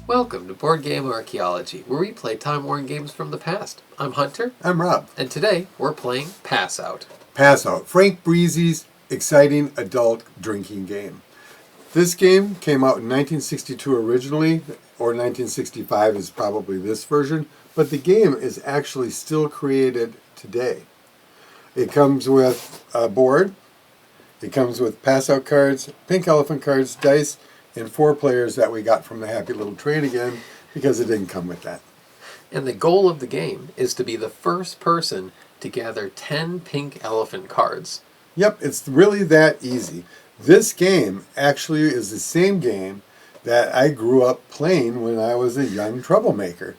Welcome to Board Game Archaeology, where we play time-worn games from the past. I'm Hunter. I'm Rob. And today, we're playing Pass Out. Pass Out, Frank Bresee's exciting adult drinking game. This game came out in 1962 originally, or 1965 is probably this version, but the game is actually still created today. It comes with a board, it comes with pass-out cards, pink elephant cards, dice, and 4 players that we got from the Happy Little Trade again, because it didn't come with that. And the goal of the game is to be the first person to gather 10 pink elephant cards. Yep, it's really that easy. This game actually is the same game that I grew up playing when I was a young troublemaker.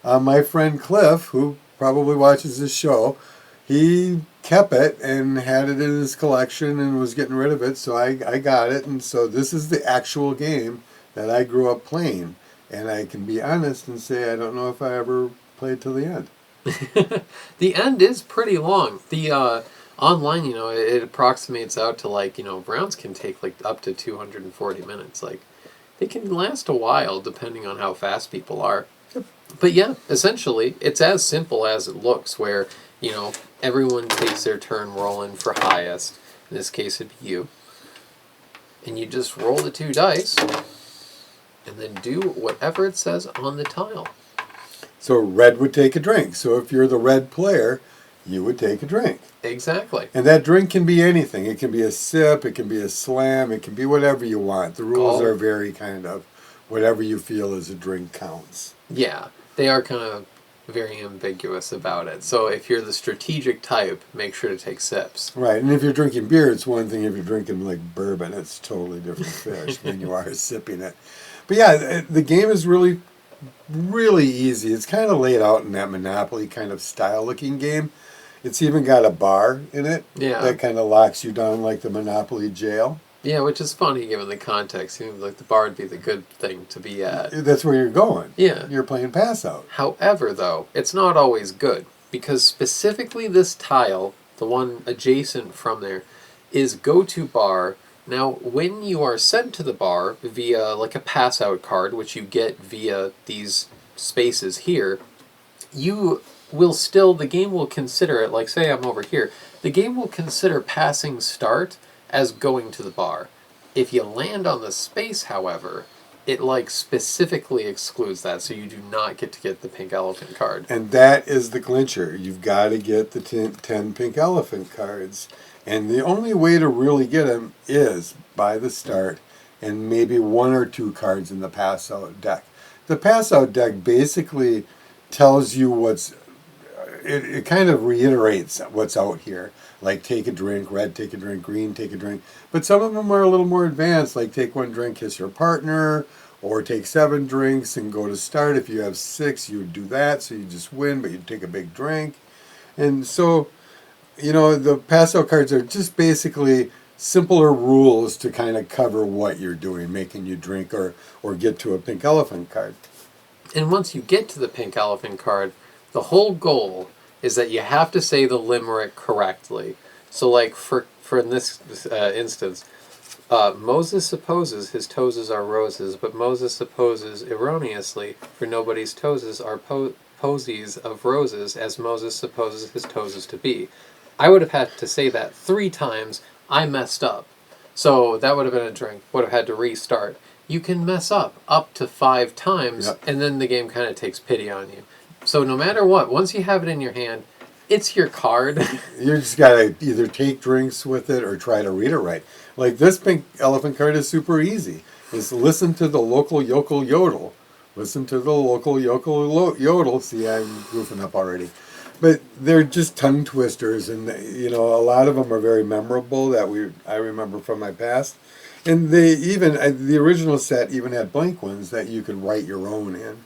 My friend Cliff, who probably watches this show, he kept it and had it in his collection and was getting rid of it, so I got it. And so this is the actual game that I grew up playing. And I can be honest and say I don't know if I ever played till the end. The end is pretty long. The online, it approximates out to rounds can take up to 240 minutes. They can last a while depending on how fast people are. Yep. But yeah, essentially, it's as simple as it looks, where, everyone takes their turn rolling for highest. In this case, it'd be you. And you just roll the 2 dice, and then do whatever it says on the tile. So red would take a drink. So if you're the red player, you would take a drink. Exactly. And that drink can be anything. It can be a sip, it can be a slam, it can be whatever you want. The rules are very kind of whatever you feel as a drink counts. Yeah, they are kind of very ambiguous about it. So if you're the strategic type, make sure to take sips. Right, and if you're drinking beer, it's one thing. If you're drinking like bourbon, it's totally different fish than you are sipping it. But yeah, the game is really, really easy. It's kind of laid out in that Monopoly kind of style-looking game. It's even got a bar in it that kind of locks you down like the Monopoly jail. Yeah, which is funny given the context. Seems like the bar would be the good thing to be at. That's where you're going. Yeah. You're playing pass out. However, though, it's not always good, because specifically this tile, the one adjacent from there, is go-to bar. Now, when you are sent to the bar via a pass-out card, which you get via these spaces here, you will still, the game will consider it, say I'm over here, the game will consider passing start as going to the bar. If you land on the space, however, it specifically excludes that, so you do not get to get the pink elephant card. And that is the clincher. You've got to get the 10 pink elephant cards. And the only way to really get them is by the start and maybe 1 or 2 cards in the pass-out deck. The pass-out deck basically tells you it kind of reiterates what's out here. Like take a drink, red take a drink, green take a drink. But some of them are a little more advanced, like take 1 drink, kiss your partner, or take 7 drinks and go to start. If you have 6, you would do that, so you just win, but you take a big drink. And so, the pass-out cards are just basically simpler rules to kind of cover what you're doing, making you drink or get to a pink elephant card. And once you get to the pink elephant card, the whole goal is that you have to say the limerick correctly. So, for in this instance, Moses supposes his toes are roses, but Moses supposes erroneously, for nobody's toes are posies of roses, as Moses supposes his toes to be. I would have had to say that 3 times. I messed up. So that would have been a drink. Would have had to restart. You can mess up to 5 times, and then the game kind of takes pity on you. So no matter what, once you have it in your hand, it's your card. You just got to either take drinks with it or try to read it right. Like this pink elephant card is super easy. Just listen to the local yokel yodel. Listen to the local yokel yodel. See, I'm goofing up already. But they're just tongue twisters, and a lot of them are very memorable that I remember from my past. And the original set even had blank ones that you could write your own in.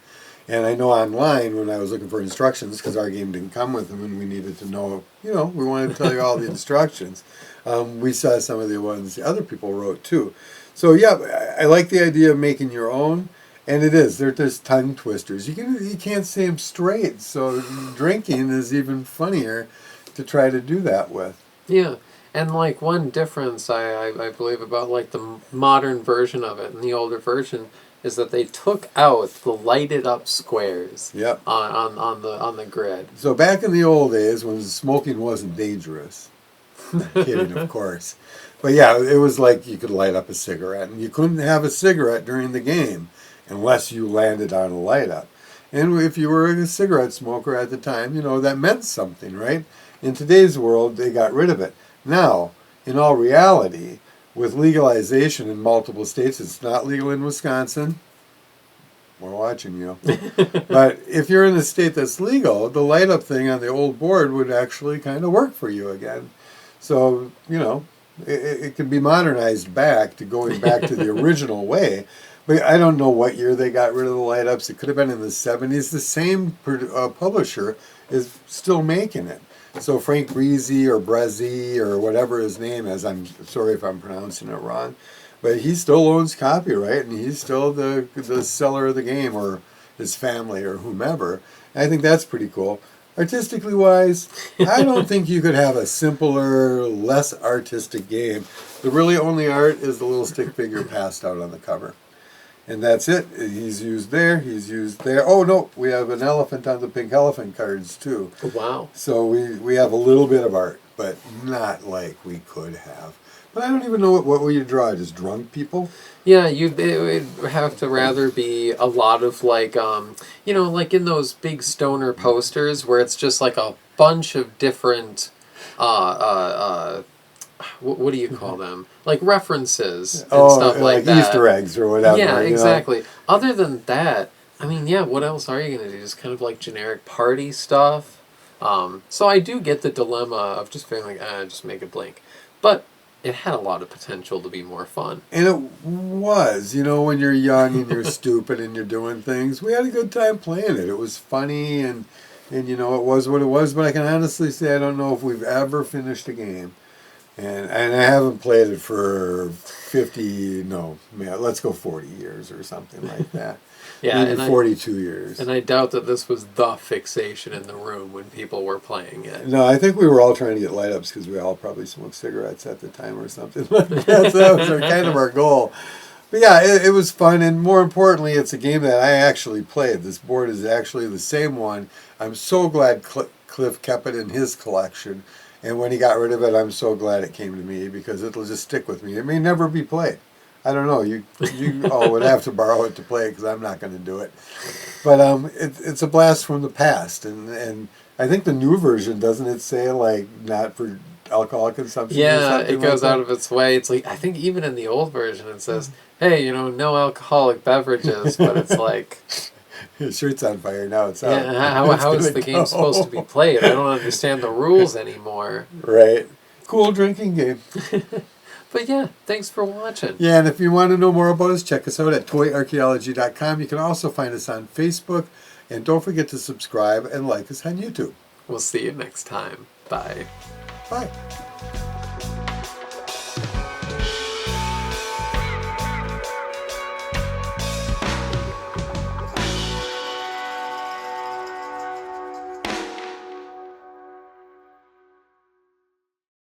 And I know online when I was looking for instructions, because our game didn't come with them and we needed to know, we wanted to tell you all the instructions. We saw some of the ones the other people wrote too. So yeah, I like the idea of making your own. And it is. They're just tongue twisters. You can't say them straight. So drinking is even funnier to try to do that with. Yeah. And one difference I believe about the modern version of it and the older version, is that they took out the lighted up squares Yep. on the grid. So back in the old days when smoking wasn't dangerous, kidding, of course. But yeah, it was like you could light up a cigarette, and you couldn't have a cigarette during the game unless you landed on a light up. And if you were a cigarette smoker at the time, you know, that meant something, right? In today's world, they got rid of it. Now, in all reality, with legalization in multiple states, it's not legal in Wisconsin. We're watching you. But if you're in a state that's legal, the light up thing on the old board would actually kind of work for you again. So, you know, it can be modernized back to going back to the original way. But I don't know what year they got rid of the light ups. It could have been in the 70s. The same publisher is still making it. So Frank Bresee or Bresee or whatever his name is, I'm sorry if I'm pronouncing it wrong, but he still owns copyright and he's still the seller of the game, or his family or whomever. I think that's pretty cool. Artistically wise, I don't think you could have a simpler, less artistic game. The really only art is the little stick figure passed out on the cover. And that's it. He's used there. He's used there. Oh, no. We have an elephant on the pink elephant cards, too. Wow. So we have a little bit of art, but not like we could have. But I don't even know what will you draw? Just drunk people? Yeah, it would have to rather be a lot of like, you know, like in those big stoner posters where it's just like a bunch of different, what do you call them? Like references and stuff like that. Easter eggs or whatever. Yeah, you know? exactly. Other than that, I mean, yeah, what else are you going to do? Just kind of like generic party stuff. So I do get the dilemma of just feeling like, just make it blank. But it had a lot of potential to be more fun. And it was, you know, when you're young and you're stupid and you're doing things, we had a good time playing it. It was funny and you know, it was what it was. But I can honestly say I don't know if we've ever finished a game. And I haven't played it for 50, no, let's go 40 years or something like that. Yeah, maybe 42 years. And I doubt that this was the fixation in the room when people were playing it. No, I think we were all trying to get light ups because we all probably smoked cigarettes at the time or something like that. So that was kind of our goal. But yeah, it was fun, and more importantly, it's a game that I actually played. This board is actually the same one. I'm so glad Cliff kept it in his collection. And when he got rid of it, I'm so glad it came to me because it'll just stick with me. It may never be played. I don't know. You all would have to borrow it to play it because I'm not going to do it. But it's a blast from the past. And I think the new version, doesn't it say, like, not for alcohol consumption? Yeah, it goes out of its way. It's like, I think even in the old version it says, hey, you know, no alcoholic beverages. But it's like... His shirt's on fire now. It's out. Yeah, how is the game supposed to be played? I don't understand the rules anymore. Right. Cool drinking game. But yeah, thanks for watching. Yeah, and if you want to know more about us, check us out at toyarchaeology.com. You can also find us on Facebook. And don't forget to subscribe and like us on YouTube. We'll see you next time. Bye. Bye.